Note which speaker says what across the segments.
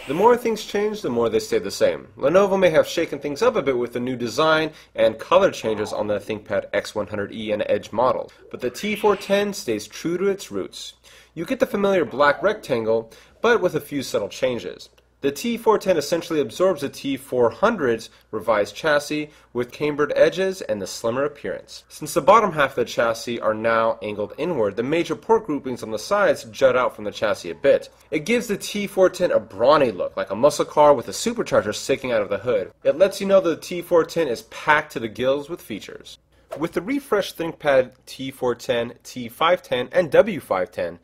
Speaker 1: The more things change, the more they stay the same. Lenovo may have shaken things up a bit with the new design and color changes on the Thinkpad X100E and Edge models, but the T410 stays true to its roots. You get the familiar black rectangle, but with a few subtle changes. The T410 essentially absorbs the T400's revised chassis with cambered edges and the slimmer appearance. Since the bottom half of the chassis are now angled inward, the major port groupings on the sides jut out from the chassis a bit. It gives the T410 a brawny look, like a muscle car with a supercharger sticking out of the hood. It lets you know the T410 is packed to the gills with features. With the refreshed ThinkPad T410, T510, and W510,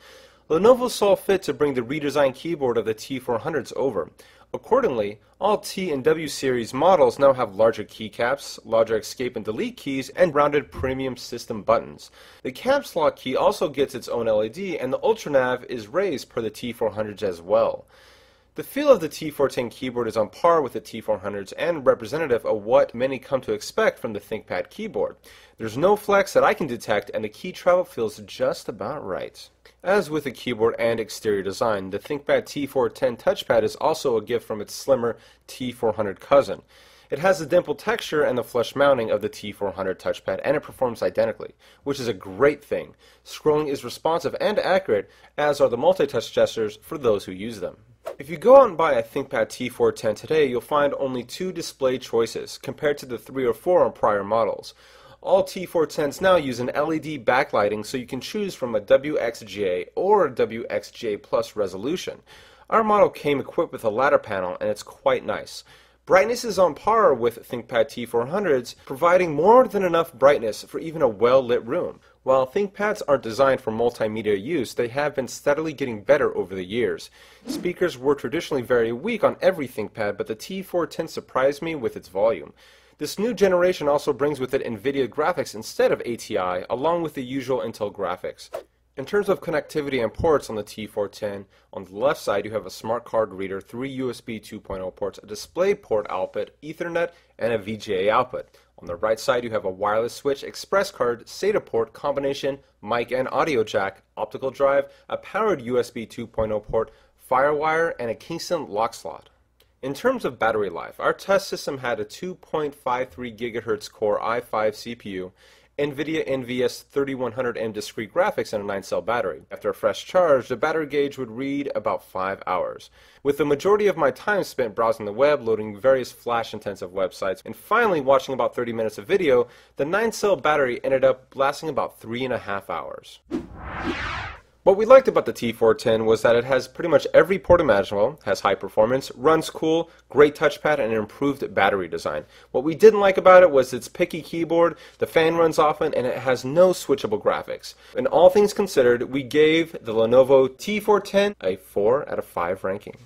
Speaker 1: Lenovo saw fit to bring the redesigned keyboard of the T400s over. Accordingly, all T and W series models now have larger keycaps, larger escape and delete keys, and rounded premium system buttons. The caps lock key also gets its own LED, and the ultranav is raised per the T400s as well. The feel of the T410 keyboard is on par with the T400s and representative of what many come to expect from the ThinkPad keyboard. There's no flex that I can detect, and the key travel feels just about right. As with the keyboard and exterior design, the ThinkPad T410 touchpad is also a gift from its slimmer T400 cousin. It has the dimple texture and the flush mounting of the T400 touchpad, and it performs identically, which is a great thing. Scrolling is responsive and accurate, as are the multi-touch gestures for those who use them. If you go out and buy a ThinkPad T410 today, you'll find only 2 display choices, compared to the 3 or 4 on prior models. All T410s now use an LED backlighting, so you can choose from a WXGA or a WXGA Plus resolution. Our model came equipped with a ladder panel, and it's quite nice. Brightness is on par with ThinkPad T400s, providing more than enough brightness for even a well-lit room. While ThinkPads aren't designed for multimedia use, they have been steadily getting better over the years. Speakers were traditionally very weak on every ThinkPad, but the T410 surprised me with its volume. This new generation also brings with it NVIDIA graphics instead of ATI, along with the usual Intel graphics. In terms of connectivity and ports on the T410, on the left side you have a smart card reader, 3 USB 2.0 ports, a display port output, Ethernet, and a VGA output. On the right side you have a wireless switch, express card, SATA port, combination, mic and audio jack, optical drive, a powered USB 2.0 port, FireWire, and a Kingston lock slot. In terms of battery life, our test system had a 2.53 GHz Core i5 CPU, NVIDIA NVS 3100M discrete graphics, and a 9-cell battery. After a fresh charge, the battery gauge would read about 5 hours. With the majority of my time spent browsing the web, loading various flash-intensive websites, and finally watching about 30 minutes of video, the 9-cell battery ended up lasting about 3.5 hours. What we liked about the T410 was that it has pretty much every port imaginable, has high performance, runs cool, great touchpad, and an improved battery design. What we didn't like about it was its picky keyboard, the fan runs often, and it has no switchable graphics. In all things considered, we gave the Lenovo T410 a 4 out of 5 ranking.